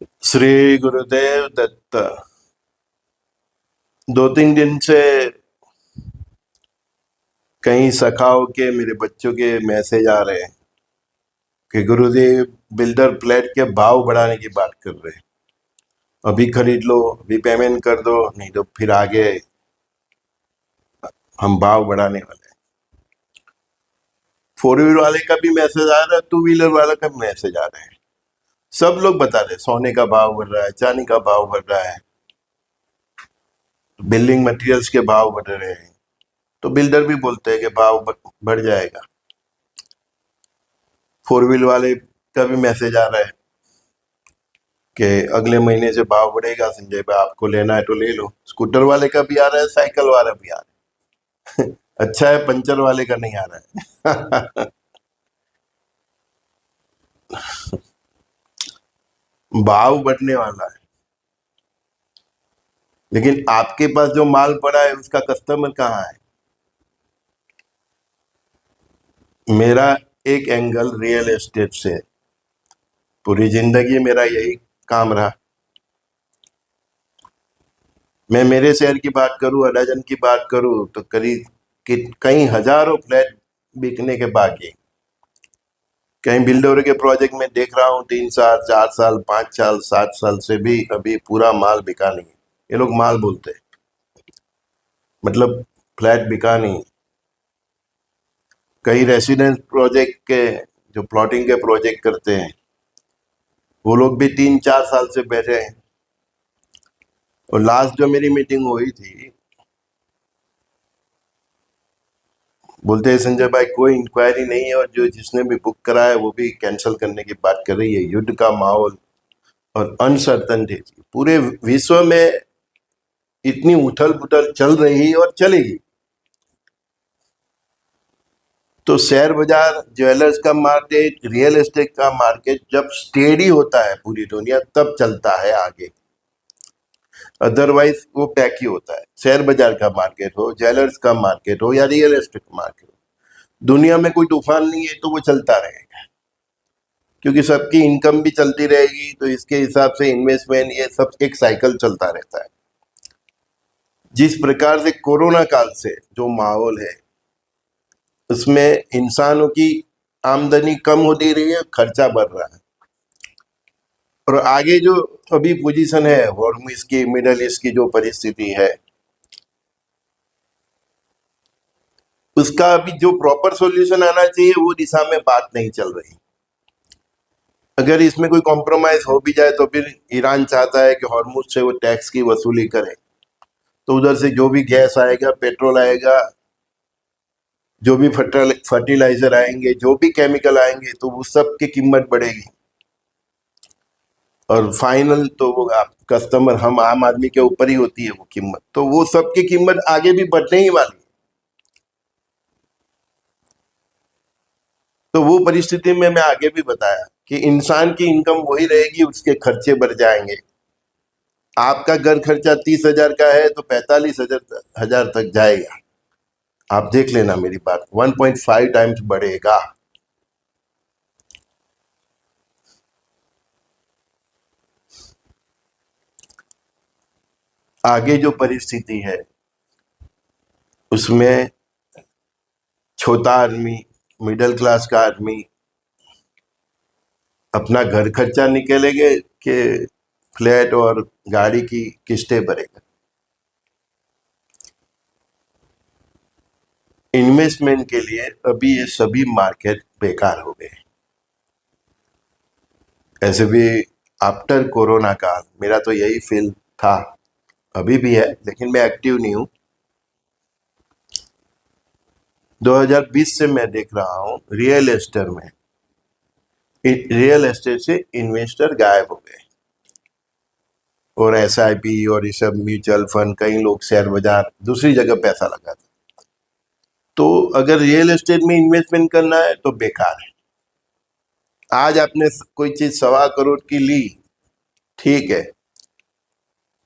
श्री गुरुदेव दत्त। 2-3 दिन से कई सखाओं के, मेरे बच्चों के मैसेज आ रहे हैं कि गुरुदेव बिल्डर फ्लैट के भाव बढ़ाने की बात कर रहे हैं। अभी खरीद लो, अभी पेमेंट कर दो, नहीं तो फिर आगे हम भाव बढ़ाने वाले हैं। 4 व्हीलर वाले का भी मैसेज आ रहा है, 2 व्हीलर वाले का भी मैसेज आ रहा है। सब लोग बता रहे हैं सोने का भाव बढ़ रहा है, चांदी का भाव बढ़ रहा है, बिल्डिंग मटेरियल्स के भाव बढ़ रहे हैं। तो बिल्डर भी बोलते हैं कि भाव बढ़ जाएगा। 4 व्हीलर वाले का भी मैसेज आ रहा है कि अगले महीने से भाव बढ़ेगा, संजय भाई आपको लेना है तो ले लो। स्कूटर वाले का भी आ रहा है, साइकिल वाला भी आ रहा है। अच्छा है पंचर वाले का नहीं आ रहा है। भाव बढ़ने वाला है, लेकिन आपके पास जो माल पड़ा है उसका कस्टमर कहाँ है? मेरा एक एंगल रियल एस्टेट से है। पूरी जिंदगी मेरा यही काम रहा। मैं मेरे शहर की बात करूं, अडाजन की बात करूं, तो करीब कई हजारों फ्लैट बिकने के बाकी। कहीं बिल्डर के प्रोजेक्ट में देख रहा हूँ 3 साल, 4 साल, 5 साल, 7 साल से भी अभी पूरा माल बिका नहीं। ये लोग माल बोलते हैं, मतलब फ्लैट बिका नहीं। कई रेसिडेंस प्रोजेक्ट के जो प्लॉटिंग के प्रोजेक्ट करते हैं, वो लोग भी 3-4 साल से बैठे हैं। और लास्ट जो मेरी मीटिंग हुई थी, बोलते हैं संजय भाई कोई इंक्वायरी नहीं है, और जो जिसने भी बुक करा है वो भी कैंसिल करने की बात कर रही है। युद्ध का माहौल और अनसर्टनटी पूरे विश्व में इतनी उथल पुथल चल रही और चलेगी। तो शेयर बाजार, ज्वेलर्स का मार्केट, रियल एस्टेट का मार्केट जब स्टेडी होता है पूरी दुनिया, तब चलता है आगे। अदरवाइज वो पैक ही होता है। शेयर बाजार का मार्केट हो, ज्वेलर्स का मार्केट हो या रियल एस्टेट मार्केट हो, दुनिया में कोई तूफान नहीं है तो वो चलता रहेगा, क्योंकि सबकी इनकम भी चलती रहेगी। तो इसके हिसाब से इन्वेस्टमेंट, ये सब एक साइकिल चलता रहता है। जिस प्रकार से कोरोना काल से जो माहौल है, उसमें इंसानों की आमदनी कम होती रही है, खर्चा बढ़ रहा है। और आगे जो अभी पोजीशन है, हॉर्मुज की, मिडल ईस्ट की जो परिस्थिति है, उसका अभी जो प्रॉपर सॉल्यूशन आना चाहिए वो दिशा में बात नहीं चल रही। अगर इसमें कोई कॉम्प्रोमाइज हो भी जाए तो फिर ईरान चाहता है कि हॉर्मुज से वो टैक्स की वसूली करे, तो उधर से जो भी गैस आएगा, पेट्रोल आएगा, जो भी फर्टिलाइजर आएंगे, जो भी केमिकल आएंगे, तो वो सब की कीमत बढ़ेगी। और फाइनल तो वो आप कस्टमर, हम आम आदमी के ऊपर ही होती है वो कीमत। तो वो सब की कीमत आगे भी बढ़ने ही वाली है। तो वो परिस्थिति में मैं आगे भी बताया कि इंसान की इनकम वही रहेगी, उसके खर्चे बढ़ जाएंगे। आपका घर खर्चा 30,000 का है तो 45,000 तक जाएगा। आप देख लेना मेरी बात, 1.5 टाइम्स बढ़ेगा। आगे जो परिस्थिति है उसमें छोटा आदमी, मिडिल क्लास का आदमी अपना घर खर्चा निकालेंगे कि फ्लैट और गाड़ी की किस्तें भरेगा। इन्वेस्टमेंट के लिए अभी ये सभी मार्केट बेकार हो गए। ऐसे भी आफ्टर कोरोना काल मेरा तो यही फील था, अभी भी है, लेकिन मैं एक्टिव नहीं हूं। 2020 से मैं देख रहा हूं रियल एस्टेट में, रियल एस्टेट से इन्वेस्टर गायब हो गए, और एसआईपी और ये सब म्यूचुअल फंड, कई लोग शेयर बाजार दूसरी जगह पैसा लगाते। तो अगर रियल एस्टेट में इन्वेस्टमेंट करना है तो बेकार है। आज आपने कोई चीज 1.25 करोड़ की ली, ठीक है,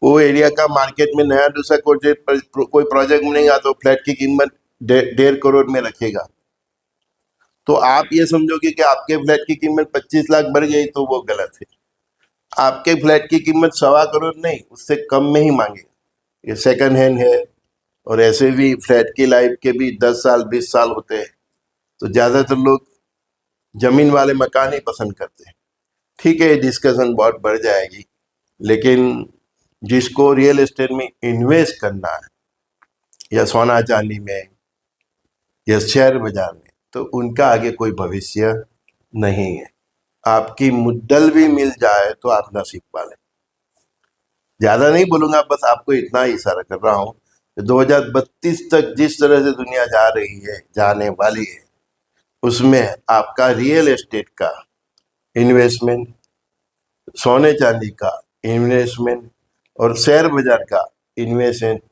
वो एरिया का मार्केट में नया दूसरा कोई प्रोजेक्ट बनेगा तो फ्लैट की कीमत 1.5 करोड़ में रखेगा। तो आप ये समझोगे कि आपके फ्लैट की कीमत 25 लाख बढ़ गई, तो वो गलत है। आपके फ्लैट की कीमत 1.25 करोड़ नहीं, उससे कम में ही मांगे। ये सेकंड हैंड है, और ऐसे भी फ्लैट की लाइफ के भी 10 साल 20 साल होते हैं, तो ज़्यादातर लोग जमीन वाले मकान ही पसंद करते हैं। ठीक है, डिस्कशन बहुत बढ़ जाएगी, लेकिन जिसको रियल एस्टेट में इन्वेस्ट करना है, या सोना चांदी में, या शेयर बाजार में, तो उनका आगे कोई भविष्य नहीं है। आपकी मुद्दल भी मिल जाए तो आप नसीब वाले। ज्यादा नहीं बोलूंगा, बस आपको इतना ही इशारा कर रहा हूँ। 2032 तक जिस तरह से दुनिया जा रही है, जाने वाली है, उसमें आपका रियल एस्टेट का इन्वेस्टमेंट, सोने चांदी का इन्वेस्टमेंट, और शेयर बाजार का इन्वेस्टमेंट,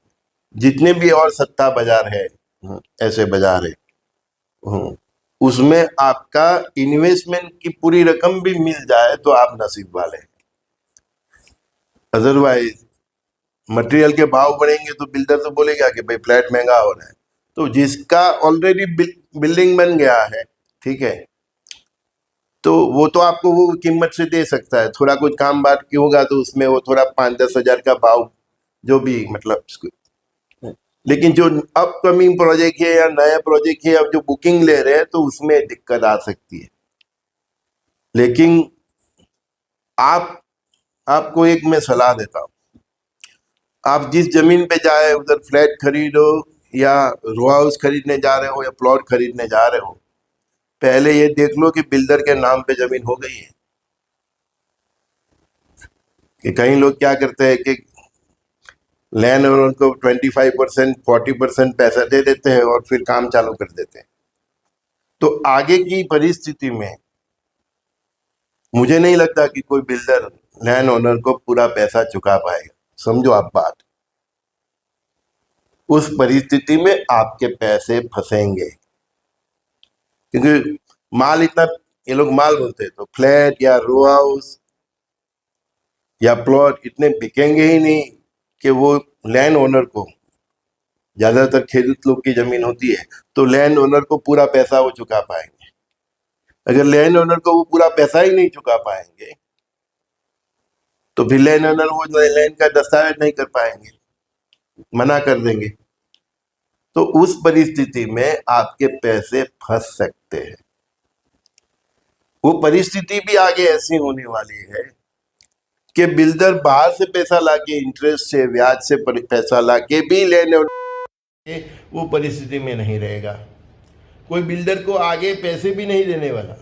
जितने भी और सट्टा बाजार है, ऐसे बाजार है, उसमें आपका इन्वेस्टमेंट की पूरी रकम भी मिल जाए तो आप नसीब वाले हैं। अदरवाइज मटेरियल के भाव बढ़ेंगे तो बिल्डर तो बोलेगा कि भाई फ्लैट महंगा हो रहा है। तो जिसका ऑलरेडी बिल्डिंग बन गया है, ठीक है, तो वो तो आपको वो कीमत से दे सकता है। थोड़ा कुछ काम बात की होगा तो उसमें वो थोड़ा 5-10 हजार का भाव जो भी, मतलब, लेकिन जो अपकमिंग प्रोजेक्ट है या नया प्रोजेक्ट है, अब जो बुकिंग ले रहे हैं, तो उसमें दिक्कत आ सकती है। लेकिन आपको एक मैं सलाह देता हूँ, आप जिस जमीन पे जाए उधर फ्लैट खरीदो, या रो हाउस खरीदने जा रहे हो, या प्लॉट खरीदने जा रहे हो, पहले ये देख लो कि बिल्डर के नाम पे जमीन हो गई है। कि कई लोग क्या करते हैं कि लैंड ओनर को 25% 40% पैसा दे देते हैं और फिर काम चालू कर देते हैं। तो आगे की परिस्थिति में मुझे नहीं लगता कि कोई बिल्डर लैंड ओनर को पूरा पैसा चुका पाएगा। समझो आप बात, उस परिस्थिति में आपके पैसे फंसेंगे, क्योंकि माल इतना, ये लोग माल बोलते हैं, तो फ्लैट या रो हाउस या प्लॉट इतने बिकेंगे ही नहीं कि वो लैंड ओनर को, ज्यादातर खेडूत लोग की जमीन होती है, तो लैंड ओनर को पूरा पैसा वो चुका पाएंगे। अगर लैंड ओनर को वो पूरा पैसा ही नहीं चुका पाएंगे, तो फिर लैंड ओनर वो लैंड का दस्तावेज नहीं कर पाएंगे, मना कर देंगे। तो उस परिस्थिति में आपके पैसे फंस सकते हैं। वो परिस्थिति भी आगे ऐसी होने वाली है कि बिल्डर बाहर से पैसा लाके, इंटरेस्ट से, ब्याज से पैसा लाके भी लैंड ओनर वो परिस्थिति में नहीं रहेगा। कोई बिल्डर को आगे पैसे भी नहीं देने वाला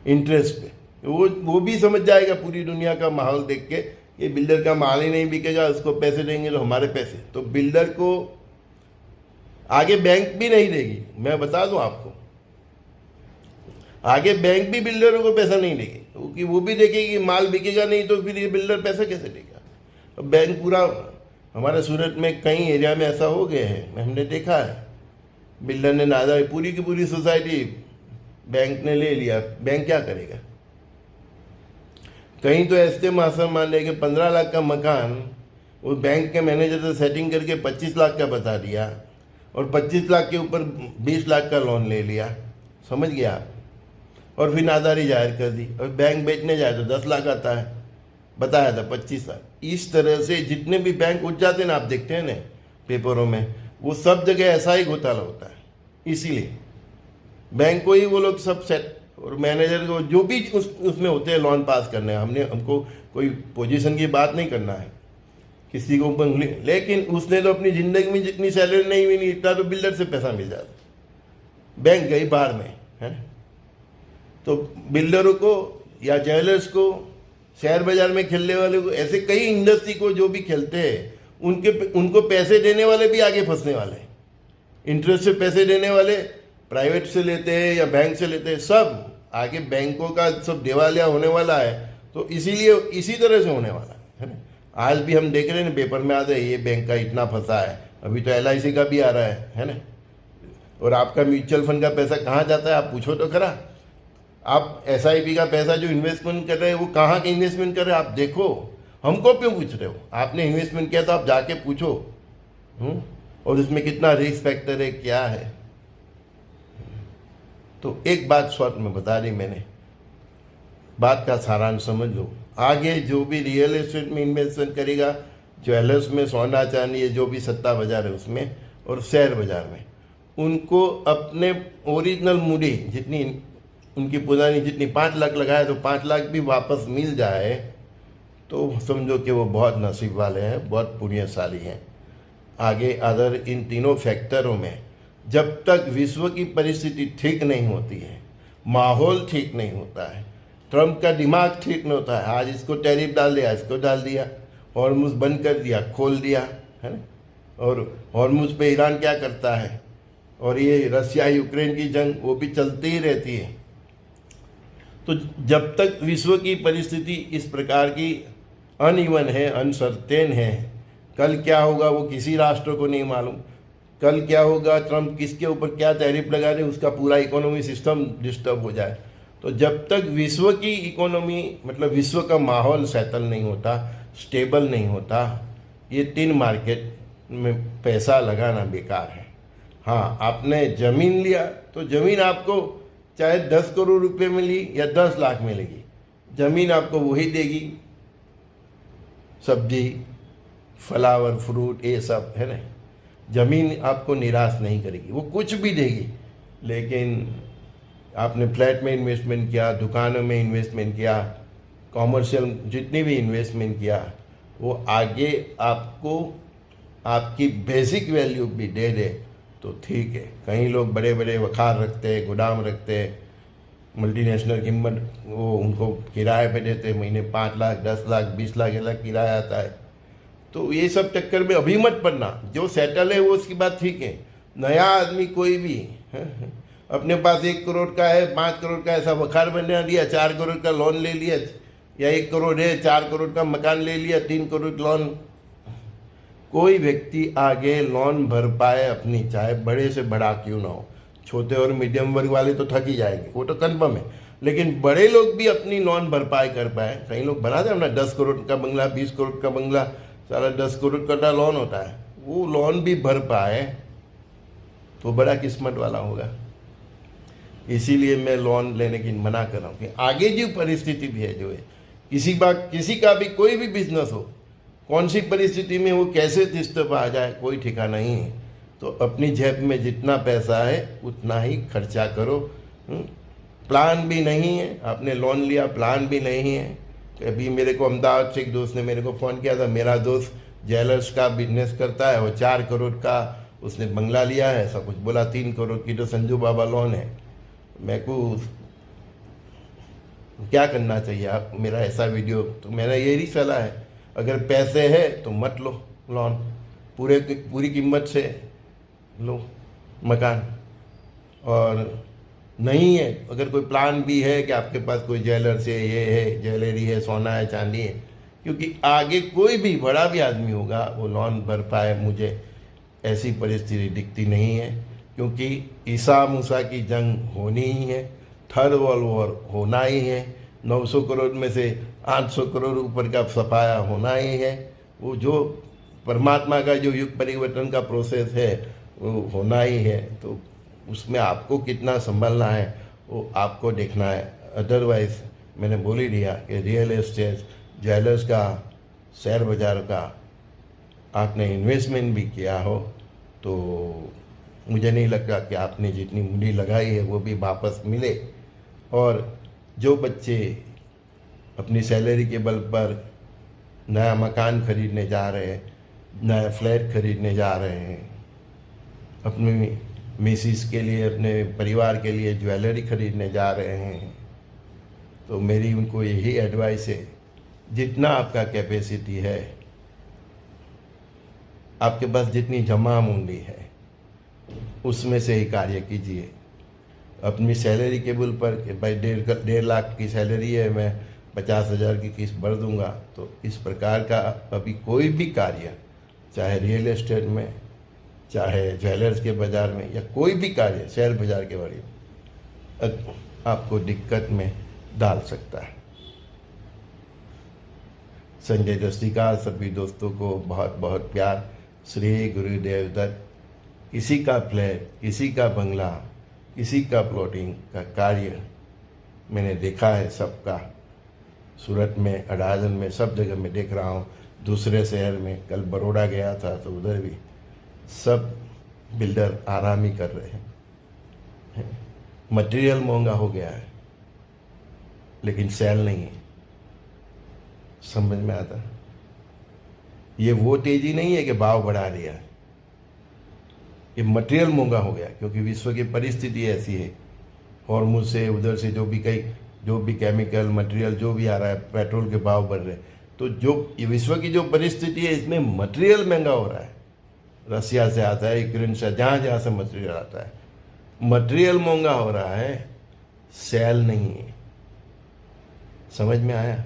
इंटरेस्ट पे। वो भी समझ जाएगा पूरी दुनिया का माहौल देख के, ये बिल्डर का माल ही नहीं बिकेगा, उसको पैसे देंगे तो हमारे पैसे। तो बिल्डर को आगे बैंक भी नहीं देगी, मैं बता दूं आपको। आगे बैंक भी बिल्डरों को पैसा नहीं देगी, क्योंकि वो भी देखेगी माल बिकेगा नहीं तो फिर ये बिल्डर पैसा कैसे देगा। तो बैंक पूरा, हमारे सूरत में कई एरिया में ऐसा हो गया है, हमने देखा है। बिल्डर ने नादा पूरी की पूरी सोसाइटी बैंक ने ले लिया, बैंक क्या करेगा। कहीं तो ऐसे मासम मान लें कि 15 लाख का मकान वो बैंक के मैनेजर से सेटिंग करके 25 लाख का बता दिया, और 25 लाख के ऊपर 20 लाख का लोन ले लिया, समझ गया आप। और फिर नादारी जाहिर कर दी, और बैंक बेचने जाए तो 10 लाख आता है, बताया था 25 लाख। इस तरह से जितने भी बैंक उठ जाते हैं ना, आप देखते हैं ना पेपरों में, वो सब जगह ऐसा ही घोटाला होता है। इसीलिए बैंक को ही वो लोग सब सेट, और मैनेजर को जो भी उसमें होते हैं लोन पास करने, हमको कोई पोजीशन की बात नहीं करना है किसी को ऊपर उंगली, लेकिन उसने तो अपनी ज़िंदगी में जितनी सैलरी नहीं मिली इतना तो बिल्डर से पैसा मिल जाता, बैंक गई बाहर में, है ना। तो बिल्डरों को या ज्वेलर्स को, शेयर बाजार में खेलने वाले को, ऐसे कई इंडस्ट्री को जो भी खेलते हैं, उनको पैसे देने वाले भी आगे फंसने वाले हैं। इंटरेस्ट से पैसे देने वाले प्राइवेट से लेते हैं या बैंक से लेते हैं, सब आगे बैंकों का सब दिवालिया होने वाला है। तो इसीलिए इसी तरह से होने वाला है ना। आज भी हम देख रहे हैं पेपर में आता है ये बैंक का इतना फंसा है, अभी तो LIC का भी आ रहा है ना। और आपका म्यूचुअल फंड का पैसा कहाँ जाता है आप पूछो तो खरा। आप SIP का पैसा जो इन्वेस्टमेंट कर रहे हैं वो कहाँ के इन्वेस्टमेंट कर रहे हैं आप देखो, हमको क्यों पूछ रहे हो। आपने इन्वेस्टमेंट किया तो आप जाके पूछो, और उसमें कितना रिस्क फैक्टर है, क्या है। तो एक बात शॉर्ट में बता दी मैंने, बात का सारांश समझ लो। आगे जो भी रियल एस्टेट में इन्वेस्टमेंट करेगा, ज्वेलर्स में, सोना चांदी, जो भी सट्टा बाजार है उसमें, और शेयर बाजार में, उनको अपने ओरिजिनल मूडी जितनी उनकी पुरानी जितनी 5 लाख लगाए तो 5 लाख भी वापस मिल जाए तो समझो कि वो बहुत नसीब वाले हैं, बहुत पुण्यशाली हैं। आगे अदर इन तीनों फैक्टरों में जब तक विश्व की परिस्थिति ठीक नहीं होती है, माहौल ठीक नहीं होता है, ट्रम्प का दिमाग ठीक नहीं होता है, आज इसको टैरिफ डाल दिया, इसको डाल दिया, हॉर्मुज़ बंद कर दिया, खोल दिया, है ना, और हॉर्मुज़ पे ईरान क्या करता है, और ये रशिया यूक्रेन की जंग वो भी चलती ही रहती है। तो जब तक विश्व की परिस्थिति इस प्रकार की अनइवन है, अनसर्टेन है, कल क्या होगा वो किसी राष्ट्र को नहीं मालूम, कल क्या होगा, ट्रम्प किसके ऊपर क्या टैरिफ लगा दे, उसका पूरा इकोनॉमी सिस्टम डिस्टर्ब हो जाए। तो जब तक विश्व की इकोनॉमी मतलब विश्व का माहौल सेटल नहीं होता, स्टेबल नहीं होता, ये 3 मार्केट में पैसा लगाना बेकार है। हाँ, आपने ज़मीन लिया तो ज़मीन आपको चाहे 10 करोड़ रुपए मिली या 10 लाख मिलेगी, ज़मीन आपको वही देगी, सब्जी, फ्लावर, फ्रूट, ये सब है ना। ज़मीन आपको निराश नहीं करेगी, वो कुछ भी देगी। लेकिन आपने फ्लैट में इन्वेस्टमेंट किया, दुकानों में इन्वेस्टमेंट किया, कॉमर्शियल जितनी भी इन्वेस्टमेंट किया, वो आगे आपको आपकी बेसिक वैल्यू भी दे दे तो ठीक है। कई लोग बड़े बड़े वखार रखते हैं, गोदाम रखते हैं, मल्टीनेशनल कीमत वो उनको किराए पे देते, महीने 5 लाख, 10 लाख, 20 लाख अलग किराया आता है। तो ये सब चक्कर में अभी मत पड़ना, जो सेटल है वो उसकी बात ठीक है। नया आदमी कोई भी अपने पास 1 करोड़ का है, 5 करोड़ का ऐसा वखार बना लिया, 4 करोड़ का लोन ले लिया, या 1 करोड़ है 4 करोड़ का मकान ले लिया, 3 करोड़ लोन, कोई व्यक्ति आगे लोन भर पाए अपनी, चाहे बड़े से बड़ा क्यों ना हो। छोटे और मीडियम वर्ग वाले तो थक ही जाएंगे, वो तो कन्फर्म है, लेकिन बड़े लोग भी अपनी लोन भरपाई कर पाए। कई लोग बना दे ना 10 करोड़ का बंगला, 20 करोड़ का बंगला, सारा 10 करोड़ का लोन होता है, वो लोन भी भर पाए तो बड़ा किस्मत वाला होगा। इसीलिए मैं लोन लेने की मना कर रहा हूँ कि आगे जो परिस्थिति भी है, जो है किसी का भी कोई भी बिजनेस हो, कौन सी परिस्थिति में वो कैसे डिस्टर्ब आ जाए कोई ठिकाना नहीं है। तो अपनी जेब में जितना पैसा है उतना ही खर्चा करो। प्लान भी नहीं है, आपने लोन लिया, प्लान भी नहीं है। अभी मेरे को अहमदाबाद से एक दोस्त ने मेरे को फ़ोन किया था, मेरा दोस्त ज्वेलर्स का बिजनेस करता है, वो 4 करोड़ का उसने बंगला लिया है, ऐसा कुछ बोला, 3 करोड़ की तो संजू बाबा लोन है। मैं को क्या करना चाहिए आप, मेरा ऐसा वीडियो, तो मेरा यही सलाह है, अगर पैसे है तो मत लो लोन, पूरी कीमत से लो मकान, और नहीं है अगर कोई प्लान भी है कि आपके पास कोई ज्वेलर्स है, ये है, ज्वेलरी है, सोना है, चांदी है, क्योंकि आगे कोई भी बड़ा भी आदमी होगा वो लोन भर पाए, मुझे ऐसी परिस्थिति दिखती नहीं है। क्योंकि ईसा मूसा की जंग होनी ही है, थर्ड वर्ल्ड वॉर होना ही है, 900 करोड़ में से 800 करोड़ ऊपर का सफाया होना ही है, वो जो परमात्मा का जो युग परिवर्तन का प्रोसेस है वो होना ही है। तो उसमें आपको कितना संभलना है वो आपको देखना है। अदरवाइज मैंने बोल ही दिया कि रियल एस्टेट, ज्वेलर्स का, शेयर बाज़ार का आपने इन्वेस्टमेंट भी किया हो तो मुझे नहीं लगता कि आपने जितनी मूडी लगाई है वो भी वापस मिले। और जो बच्चे अपनी सैलरी के बल पर नया मकान खरीदने जा रहे हैं, नया फ्लैट खरीदने जा रहे हैं, अपनी मिसिस के लिए, अपने परिवार के लिए ज्वेलरी खरीदने जा रहे हैं, तो मेरी उनको यही एडवाइस है, जितना आपका कैपेसिटी है, आपके पास जितनी जमा मूंडी है उसमें से ही कार्य कीजिए। अपनी सैलरी के बिल पर भाई 1.5 लाख की सैलरी है, मैं 50,000 की किस्त भर दूंगा, तो इस प्रकार का अभी कोई भी कार्य, चाहे रियल एस्टेट में, चाहे ज्वेलर्स के बाज़ार में, या कोई भी कार्य शेयर बाज़ार के बारे में, आपको दिक्कत में डाल सकता है। संजय दृष्टिकार सभी दोस्तों को बहुत बहुत प्यार। श्री गुरुदेव दत्त। किसी का फ्लैट, किसी का बंगला, किसी का प्लॉटिंग का कार्य मैंने देखा है सबका, सूरत में, अडाजन में, सब जगह मैं देख रहा हूँ। दूसरे शहर में, कल बड़ौदा गया था तो उधर भी सब बिल्डर आराम ही कर रहे हैं। मटेरियल महंगा हो गया है लेकिन सेल नहीं है। समझ में आता? ये वो तेजी नहीं है कि भाव बढ़ा दिया है, ये मटेरियल महंगा हो गया क्योंकि विश्व की परिस्थिति ऐसी है। हॉर्मुज से, उधर से जो भी केमिकल मटेरियल जो भी आ रहा है, पेट्रोल के भाव बढ़ रहे हैं, तो जो ये विश्व की जो परिस्थिति है इसमें मटेरियल महंगा हो रहा है। रसिया से आता है, यूक्रेन से, जहाँ से मटेरियल आता है, मटेरियल महंगा हो रहा है, सेल नहीं है। समझ में आया?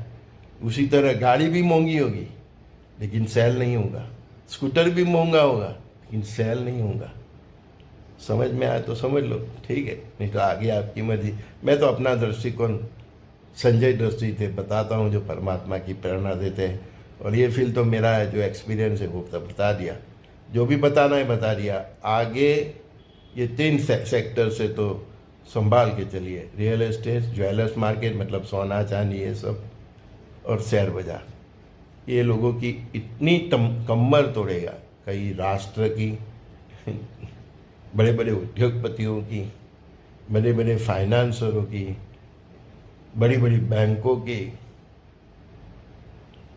उसी तरह गाड़ी भी महंगी होगी लेकिन सेल नहीं होगा, स्कूटर भी महंगा होगा लेकिन सेल नहीं होगा। समझ में आया तो समझ लो, ठीक है, नहीं तो आगे आपकी मर्जी। मैं तो अपना दृष्टिकोण संजय दृष्टि से बताता हूँ जो परमात्मा की प्रेरणा देते हैं, और ये फील तो मेरा है, जो एक्सपीरियंस है वो बता दिया, जो भी बताना है बता दिया। आगे ये 3 सेक्टर से तो संभाल के चलिए, रियल एस्टेट, ज्वेलर्स मार्केट मतलब सोना चांदी ये सब, और शेयर बाजार। ये लोगों की इतनी कमर तोड़ेगा, कई राष्ट्र की, बड़े बड़े उद्योगपतियों की, बड़े बड़े फाइनेंसरों की, बड़ी बड़ी बैंकों की।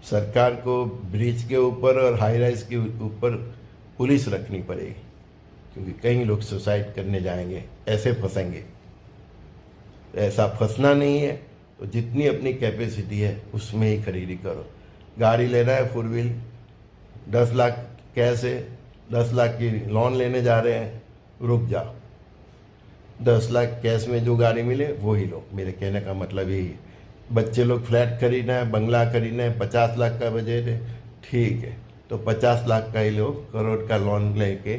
सरकार को ब्रिज के ऊपर और हाई राइज के ऊपर पुलिस रखनी पड़ेगी, क्योंकि कई लोग सुसाइड करने जाएंगे, ऐसे फंसेंगे। ऐसा फंसना नहीं है तो जितनी अपनी कैपेसिटी है उसमें ही खरीदी करो। गाड़ी लेना है 4 व्हील, 10 लाख कैश है, 10 लाख की लोन लेने जा रहे हैं, रुक जाओ। 10 लाख कैश में जो गाड़ी मिले वो ही लो। मेरे कहने का मतलब यही है। बच्चे लोग फ्लैट खरीदना है, बंगला खरीदना है, 50 लाख का बजट है, ठीक है, तो 50 लाख का ही लो। करोड़ का लोन लेके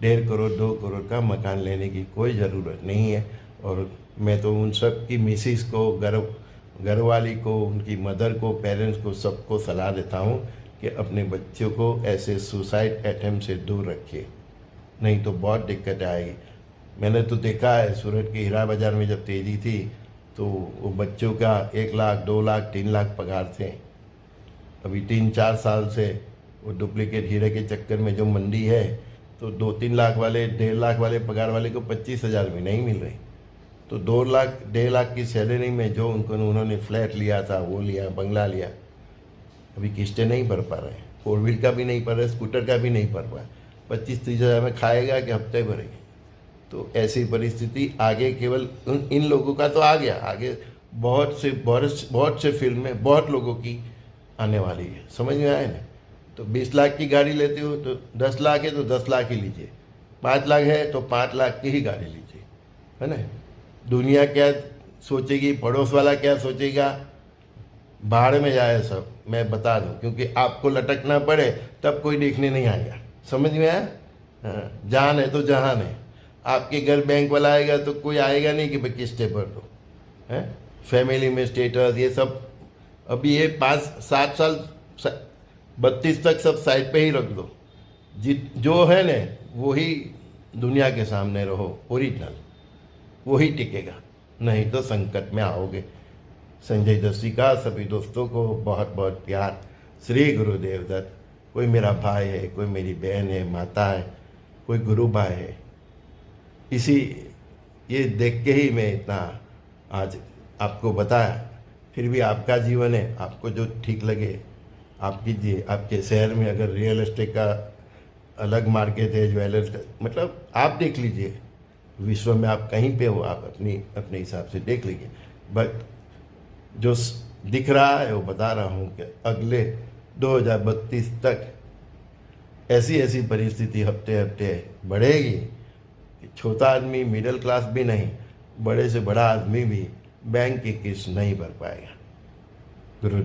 1.5 करोड़ 2 करोड़ का मकान लेने की कोई ज़रूरत नहीं है। और मैं तो उन सब की मिसिस को, घरवाली को, उनकी मदर को, पेरेंट्स को, सबको सलाह देता हूँ कि अपने बच्चों को ऐसे सुसाइड अटेम्प्ट से दूर रखिए, नहीं तो बहुत दिक्कत आएगी। मैंने तो देखा है सूरत के हीरा बाज़ार में जब तेज़ी थी तो वो बच्चों का 1 लाख 2 लाख 3 लाख पगार थे। अभी 3-4 साल से वो डुप्लीकेट हीरे के चक्कर में जो मंदी है, तो 2-3 लाख वाले, 1.5 लाख वाले पगार वाले को 25,000 भी नहीं मिल रही। तो 2 लाख 1.5 लाख की सैलरी में जो उन्होंने फ्लैट लिया था, वो लिया, बंगला लिया, अभी किस्तें नहीं भर पा रहे हैं, 4 व्हील का भी नहीं भर रहे, स्कूटर का भी नहीं भर पा। 25-30 हज़ार में खाएगा कि हफ्ते भरेंगे। तो ऐसी परिस्थिति आगे केवल इन लोगों का तो आ गया, आगे बहुत से फील्ड में बहुत लोगों की आने वाली है। समझ में आए ना? तो 20 लाख की गाड़ी लेते हो तो 10 लाख है तो 10 लाख ही लीजिए, 5 लाख है तो 5 लाख की ही गाड़ी लीजिए, है ना? दुनिया क्या सोचेगी, पड़ोस वाला क्या सोचेगा, भाड़ में जाए सब, मैं बता दूं, क्योंकि आपको लटकना पड़े तब कोई देखने नहीं आएगा। समझ में आया? हाँ, जान है तो जहान है। आपके घर बैंक वाला आएगा तो कोई आएगा नहीं कि भाई किस्तें भर दो, है? फैमिली में स्टेटस ये सब, अभी ये 5-7 साल 32 तक सब साइड पे ही रख दो। जो है ना वही दुनिया के सामने रहो, ओरिजिनल, वही टिकेगा, नहीं तो संकट में आओगे। संजय दस्ती का सभी दोस्तों को बहुत बहुत प्यार। श्री गुरुदेव दत्त। कोई मेरा भाई है, कोई मेरी बहन है, माता है, कोई गुरु भाई है। इसी ये देख के ही मैं इतना आज आपको बताया। फिर भी आपका जीवन है, आपको जो ठीक लगे आप कीजिए। आपके शहर में अगर रियल एस्टेट का अलग मार्केट है, ज्वेलर्स का, मतलब आप देख लीजिए। विश्व में आप कहीं पे हो, आप अपने हिसाब से देख लीजिए। बट जो दिख रहा है वो बता रहा हूँ कि अगले 2032 तक ऐसी परिस्थिति हफ्ते हफ्ते बढ़ेगी कि छोटा आदमी, मिडिल क्लास भी नहीं, बड़े से बड़ा आदमी भी बैंक की किस्त नहीं भर पाएगा।